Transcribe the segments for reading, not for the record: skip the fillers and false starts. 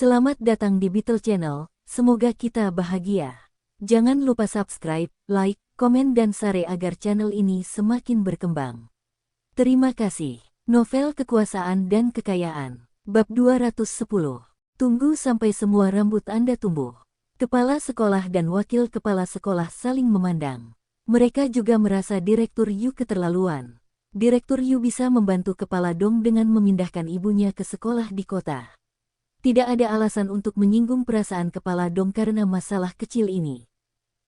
Selamat datang di Beetle Channel, semoga kita bahagia. Jangan lupa subscribe, like, komen dan share agar channel ini semakin berkembang. Terima kasih. Novel Kekuasaan dan Kekayaan, Bab 210. Tunggu sampai semua rambut Anda tumbuh. Kepala sekolah dan wakil kepala sekolah saling memandang. Mereka juga merasa Direktur Yu keterlaluan. Direktur Yu bisa membantu Kepala Dong dengan memindahkan ibunya ke sekolah di kota. Tidak ada alasan untuk menyinggung perasaan Kepala Dong karena masalah kecil ini.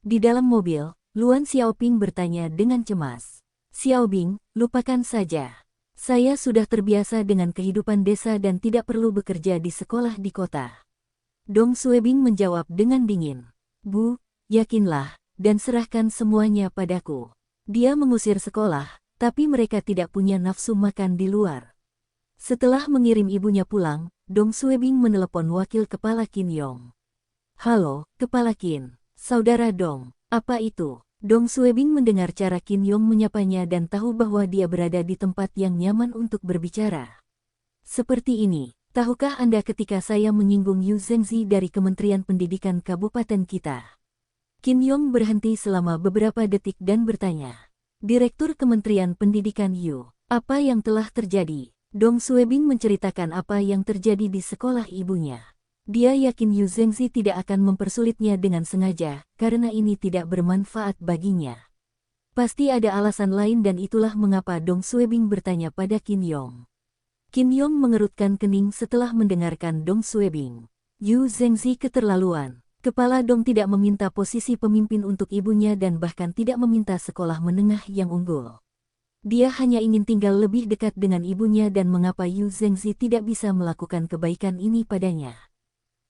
Di dalam mobil, Luan Xiaoping bertanya dengan cemas. Xiaobing, lupakan saja. Saya sudah terbiasa dengan kehidupan desa dan tidak perlu bekerja di sekolah di kota. Dong Suebing menjawab dengan dingin. Bu, yakinlah, dan serahkan semuanya padaku. Dia mengusir sekolah, tapi mereka tidak punya nafsu makan di luar. Setelah mengirim ibunya pulang, Dong Suebing menelepon wakil kepala Qin Yong. Halo, Kepala Qin. Saudara Dong, apa itu? Dong Suebing mendengar cara Qin Yong menyapanya dan tahu bahwa dia berada di tempat yang nyaman untuk berbicara. Seperti ini, tahukah Anda ketika saya menyinggung Yu Zhengzi dari Kementerian Pendidikan Kabupaten kita? Qin Yong berhenti selama beberapa detik dan bertanya. Direktur Kementerian Pendidikan Yu, apa yang telah terjadi? Dong Suebing menceritakan apa yang terjadi di sekolah ibunya. Dia yakin Yu Zhengzi tidak akan mempersulitnya dengan sengaja, karena ini tidak bermanfaat baginya. Pasti ada alasan lain dan itulah mengapa Dong Suebing bertanya pada Qin Yong. Qin Yong mengerutkan kening setelah mendengarkan Dong Suebing. Yu Zhengzi keterlaluan. Kepala Dong tidak meminta posisi pemimpin untuk ibunya dan bahkan tidak meminta sekolah menengah yang unggul. Dia hanya ingin tinggal lebih dekat dengan ibunya dan mengapa Yu Zhengzi tidak bisa melakukan kebaikan ini padanya.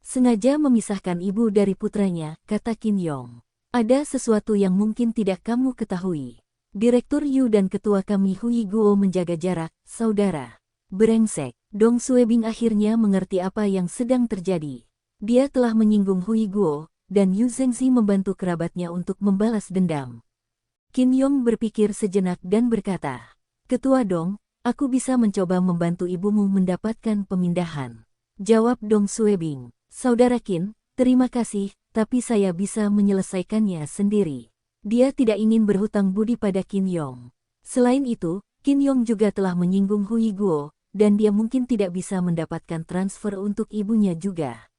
Sengaja memisahkan ibu dari putranya, kata Qin Yong. Ada sesuatu yang mungkin tidak kamu ketahui. Direktur Yu dan ketua kami Hui Guo menjaga jarak, saudara. Brengsek. Dong Suebing akhirnya mengerti apa yang sedang terjadi. Dia telah menyinggung Hui Guo, dan Yu Zhengzi membantu kerabatnya untuk membalas dendam. Qin Yong berpikir sejenak dan berkata, Ketua Dong, aku bisa mencoba membantu ibumu mendapatkan pemindahan. Jawab Dong Suebing, Saudara Qin, terima kasih, tapi saya bisa menyelesaikannya sendiri. Dia tidak ingin berhutang budi pada Qin Yong. Selain itu, Qin Yong juga telah menyinggung Hui Guo, dan dia mungkin tidak bisa mendapatkan transfer untuk ibunya juga.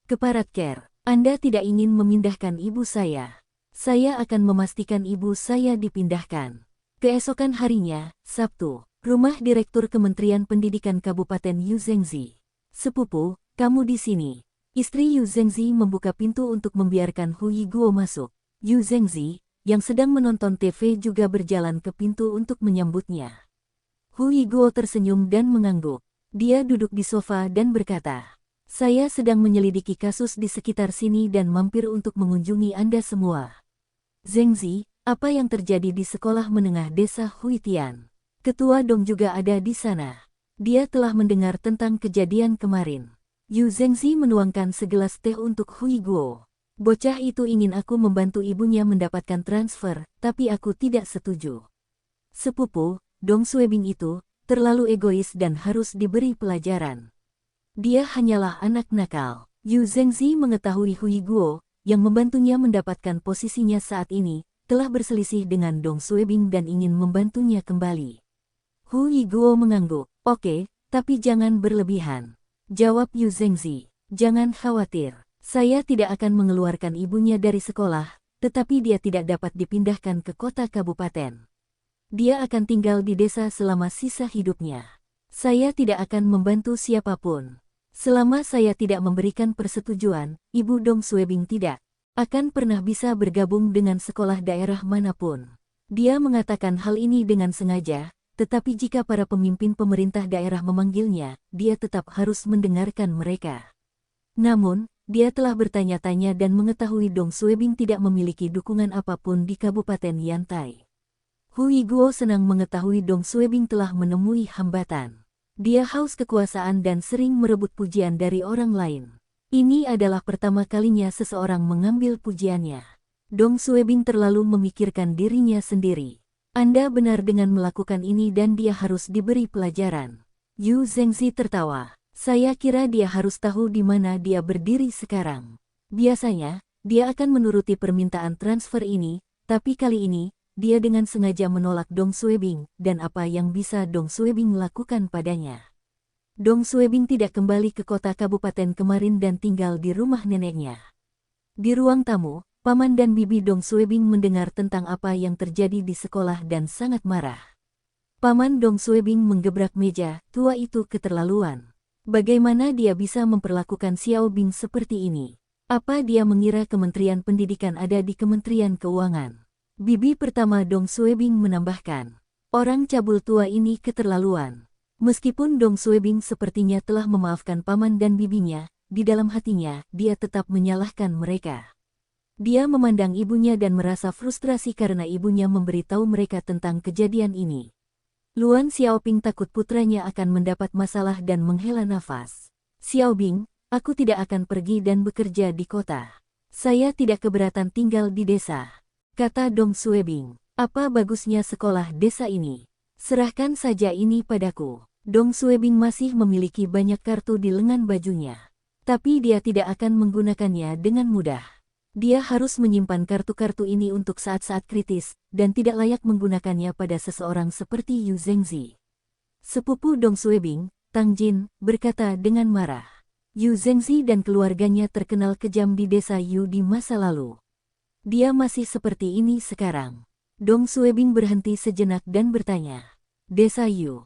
Keparat Ker, Anda tidak ingin memindahkan ibu saya. Saya akan memastikan ibu saya dipindahkan. Keesokan harinya, Sabtu, rumah Direktur Kementerian Pendidikan Kabupaten Yu Zhengzi. Sepupu, kamu di sini. Istri Yu Zhengzi membuka pintu untuk membiarkan Hui Guo masuk. Yu Zhengzi, yang sedang menonton TV juga berjalan ke pintu untuk menyambutnya. Hui Guo tersenyum dan mengangguk. Dia duduk di sofa dan berkata, Saya sedang menyelidiki kasus di sekitar sini dan mampir untuk mengunjungi Anda semua. Zhengzi, apa yang terjadi di sekolah menengah desa Huitian? Ketua Dong juga ada di sana. Dia telah mendengar tentang kejadian kemarin. Yu Zhengzi menuangkan segelas teh untuk Hui Guo. Bocah itu ingin aku membantu ibunya mendapatkan transfer, tapi aku tidak setuju. Sepupu, Dong Suebing itu terlalu egois dan harus diberi pelajaran. Dia hanyalah anak nakal. Yu Zhengzi mengetahui Hui Guo, yang membantunya mendapatkan posisinya saat ini, telah berselisih dengan Dong Suebing dan ingin membantunya kembali. Hui Guo mengangguk. Oke, tapi jangan berlebihan. Jawab Yu Zhengzi. Jangan khawatir. Saya tidak akan mengeluarkan ibunya dari sekolah, tetapi dia tidak dapat dipindahkan ke kota kabupaten. Dia akan tinggal di desa selama sisa hidupnya. Saya tidak akan membantu siapapun. Selama saya tidak memberikan persetujuan, Ibu Dong Suebing tidak akan pernah bisa bergabung dengan sekolah daerah manapun. Dia mengatakan hal ini dengan sengaja, tetapi jika para pemimpin pemerintah daerah memanggilnya, dia tetap harus mendengarkan mereka. Namun, dia telah bertanya-tanya dan mengetahui Dong Suebing tidak memiliki dukungan apapun di Kabupaten Yantai. Hui Guo senang mengetahui Dong Suebing telah menemui hambatan. Dia haus kekuasaan dan sering merebut pujian dari orang lain. Ini adalah pertama kalinya seseorang mengambil pujiannya. Dong Suebing terlalu memikirkan dirinya sendiri. Anda benar dengan melakukan ini dan dia harus diberi pelajaran. Yu Zhengzi tertawa. Saya kira dia harus tahu di mana dia berdiri sekarang. Biasanya, dia akan menuruti permintaan transfer ini, tapi kali ini, dia dengan sengaja menolak Dong Suebing, dan apa yang bisa Dong Suebing lakukan padanya. Dong Suebing tidak kembali ke kota kabupaten kemarin dan tinggal di rumah neneknya. Di ruang tamu, paman dan bibi Dong Suebing mendengar tentang apa yang terjadi di sekolah dan sangat marah. Paman Dong Suebing menggebrak meja, tua itu keterlaluan. Bagaimana dia bisa memperlakukan Xiao Bing seperti ini? Apa dia mengira Kementerian Pendidikan ada di Kementerian Keuangan? Bibi pertama Dong Suebing menambahkan, orang cabul tua ini keterlaluan. Meskipun Dong Suebing sepertinya telah memaafkan paman dan bibinya, di dalam hatinya, dia tetap menyalahkan mereka. Dia memandang ibunya dan merasa frustrasi karena ibunya memberitahu mereka tentang kejadian ini. Luan Xiaoping takut putranya akan mendapat masalah dan menghela nafas. Xiaobing, aku tidak akan pergi dan bekerja di kota. Saya tidak keberatan tinggal di desa, kata Dong Suebing. Apa bagusnya sekolah desa ini? Serahkan saja ini padaku. Dong Suebing masih memiliki banyak kartu di lengan bajunya. Tapi dia tidak akan menggunakannya dengan mudah. Dia harus menyimpan kartu-kartu ini untuk saat-saat kritis, dan tidak layak menggunakannya pada seseorang seperti Yu Zhengzi. Sepupu Dong Suebing, Tang Jin, berkata dengan marah. Yu Zhengzi dan keluarganya terkenal kejam di desa Yu di masa lalu. Dia masih seperti ini sekarang. Dong Suebing berhenti sejenak dan bertanya. Desa Yu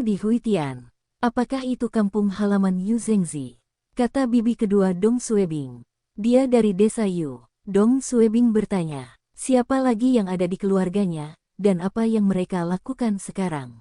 di Huitian. Apakah itu kampung halaman Yu Zhengzi? Kata bibi kedua Dong Suebing. Dia dari desa Yu. Dong Suebing bertanya. Siapa lagi yang ada di keluarganya, dan apa yang mereka lakukan sekarang?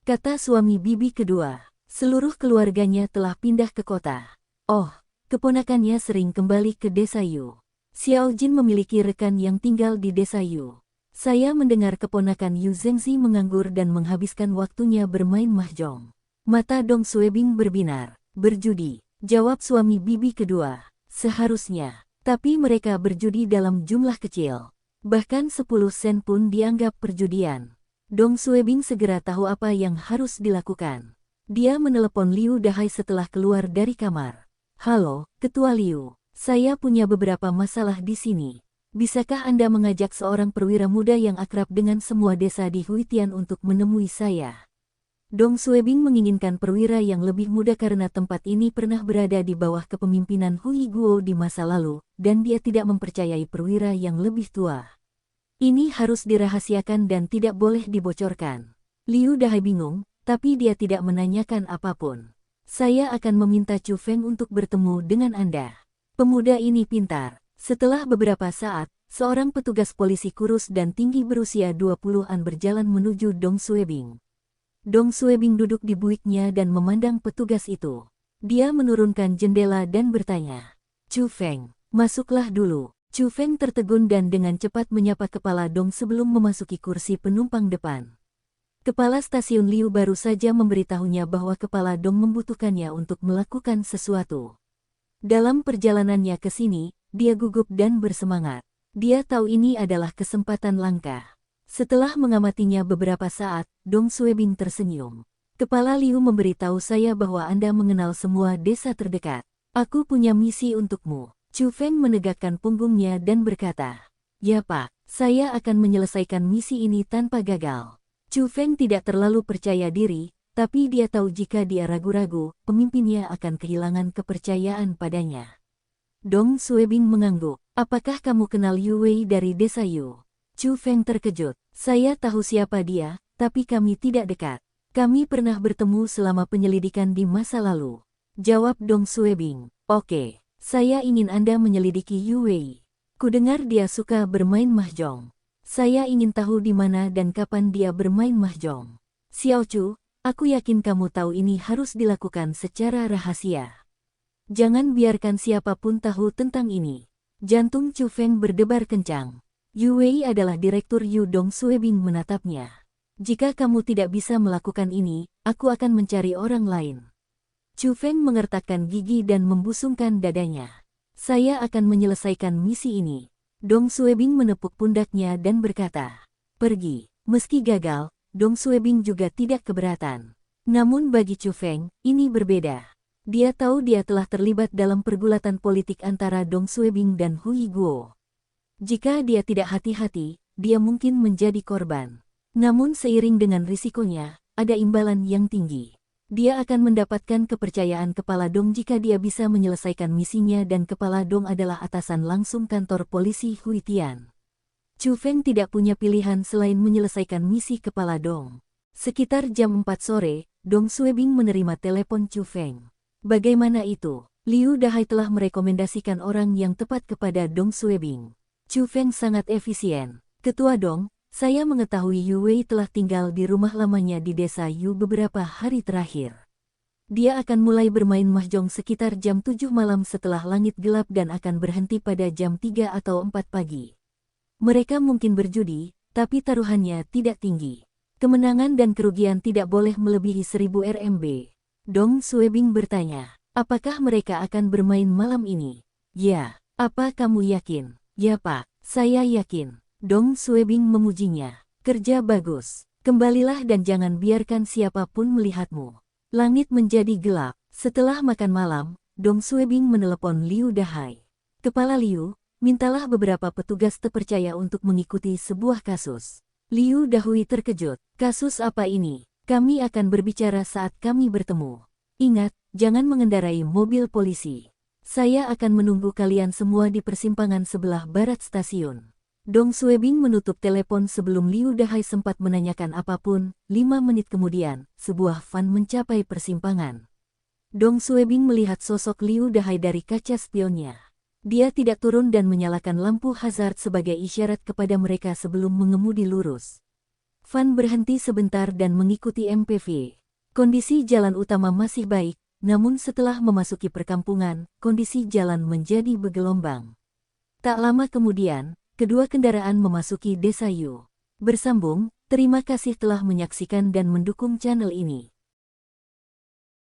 Kata suami bibi kedua. Seluruh keluarganya telah pindah ke kota. Oh, keponakannya sering kembali ke desa Yu. Xiao Jin memiliki rekan yang tinggal di desa Yu. Saya mendengar keponakan Yu Zhengzi menganggur dan menghabiskan waktunya bermain mahjong. Mata Dong Suebing berbinar. Berjudi, jawab suami bibi kedua. Seharusnya, tapi mereka berjudi dalam jumlah kecil. Bahkan 10 sen pun dianggap perjudian. Dong Suebing segera tahu apa yang harus dilakukan. Dia menelepon Liu Dahai setelah keluar dari kamar. Halo, Ketua Liu. Saya punya beberapa masalah di sini. Bisakah Anda mengajak seorang perwira muda yang akrab dengan semua desa di Huitian untuk menemui saya? Dong Suebing menginginkan perwira yang lebih muda karena tempat ini pernah berada di bawah kepemimpinan Hui Guo di masa lalu, dan dia tidak mempercayai perwira yang lebih tua. Ini harus dirahasiakan dan tidak boleh dibocorkan. Liu Dahai bingung, tapi dia tidak menanyakan apapun. Saya akan meminta Chu Feng untuk bertemu dengan Anda. Pemuda ini pintar. Setelah beberapa saat, seorang petugas polisi kurus dan tinggi berusia 20-an berjalan menuju Dong Suebing. Dong Suebing duduk di buiknya dan memandang petugas itu. Dia menurunkan jendela dan bertanya. Chu Feng, masuklah dulu. Chu Feng tertegun dan dengan cepat menyapa kepala Dong sebelum memasuki kursi penumpang depan. Kepala stasiun Liu baru saja memberitahunya bahwa kepala Dong membutuhkannya untuk melakukan sesuatu. Dalam perjalanannya ke sini, dia gugup dan bersemangat. Dia tahu ini adalah kesempatan langka. Setelah mengamatinya beberapa saat, Dong Suebing tersenyum. Kepala Liu memberitahu saya bahwa Anda mengenal semua desa terdekat. Aku punya misi untukmu. Chu Feng menegakkan punggungnya dan berkata, ya Pak, saya akan menyelesaikan misi ini tanpa gagal. Chu Feng tidak terlalu percaya diri, tapi dia tahu jika dia ragu-ragu, pemimpinnya akan kehilangan kepercayaan padanya. Dong Suebing mengangguk. Apakah kamu kenal Yu Wei dari desa Yu? Chu Feng terkejut. Saya tahu siapa dia, tapi kami tidak dekat. Kami pernah bertemu selama penyelidikan di masa lalu. Jawab Dong Suebing. Oke, saya ingin Anda menyelidiki Yu Wei. Kudengar dia suka bermain mahjong. Saya ingin tahu di mana dan kapan dia bermain mahjong. Xiao Chu, aku yakin kamu tahu ini harus dilakukan secara rahasia. Jangan biarkan siapapun tahu tentang ini. Jantung Chu Feng berdebar kencang. Yu Wei adalah direktur Yu. Dong Suebing menatapnya. Jika kamu tidak bisa melakukan ini, aku akan mencari orang lain. Chu Feng mengertakkan gigi dan membusungkan dadanya. Saya akan menyelesaikan misi ini. Dong Suebing menepuk pundaknya dan berkata, pergi. Meski gagal, Dong Suebing juga tidak keberatan. Namun bagi Chu Feng, ini berbeda. Dia tahu dia telah terlibat dalam pergulatan politik antara Dong Suebing dan Hui Guo. Jika dia tidak hati-hati, dia mungkin menjadi korban. Namun seiring dengan risikonya, ada imbalan yang tinggi. Dia akan mendapatkan kepercayaan Kepala Dong jika dia bisa menyelesaikan misinya dan Kepala Dong adalah atasan langsung kantor polisi Hui Tian. Chu Feng tidak punya pilihan selain menyelesaikan misi Kepala Dong. Sekitar jam 4 sore, Dong Suebing menerima telepon Chu Feng. Bagaimana itu? Liu Dahai telah merekomendasikan orang yang tepat kepada Dong Suebing. Chu Feng sangat efisien. Ketua Dong, saya mengetahui Yu Wei telah tinggal di rumah lamanya di desa Yu beberapa hari terakhir. Dia akan mulai bermain mahjong sekitar jam 7 malam setelah langit gelap dan akan berhenti pada jam 3 atau 4 pagi. Mereka mungkin berjudi, tapi taruhannya tidak tinggi. Kemenangan dan kerugian tidak boleh melebihi 1000 RMB. Dong Suebing bertanya, apakah mereka akan bermain malam ini? Ya, apa kamu yakin? Ya Pak, saya yakin. Dong Suebing memujinya. Kerja bagus. Kembalilah dan jangan biarkan siapapun melihatmu. Langit menjadi gelap. Setelah makan malam, Dong Suebing menelepon Liu Dahai. Kepala Liu, mintalah beberapa petugas terpercaya untuk mengikuti sebuah kasus. Liu Dahai terkejut. Kasus apa ini? Kami akan berbicara saat kami bertemu. Ingat, jangan mengendarai mobil polisi. Saya akan menunggu kalian semua di persimpangan sebelah barat stasiun. Dong Suebing menutup telepon sebelum Liu Dahai sempat menanyakan apapun. 5 menit kemudian, sebuah van mencapai persimpangan. Dong Suebing melihat sosok Liu Dahai dari kaca spionnya. Dia tidak turun dan menyalakan lampu hazard sebagai isyarat kepada mereka sebelum mengemudi lurus. Van berhenti sebentar dan mengikuti MPV. Kondisi jalan utama masih baik, namun setelah memasuki perkampungan, kondisi jalan menjadi bergelombang. Tak lama kemudian, kedua kendaraan memasuki desa Yu. Bersambung, terima kasih telah menyaksikan dan mendukung channel ini.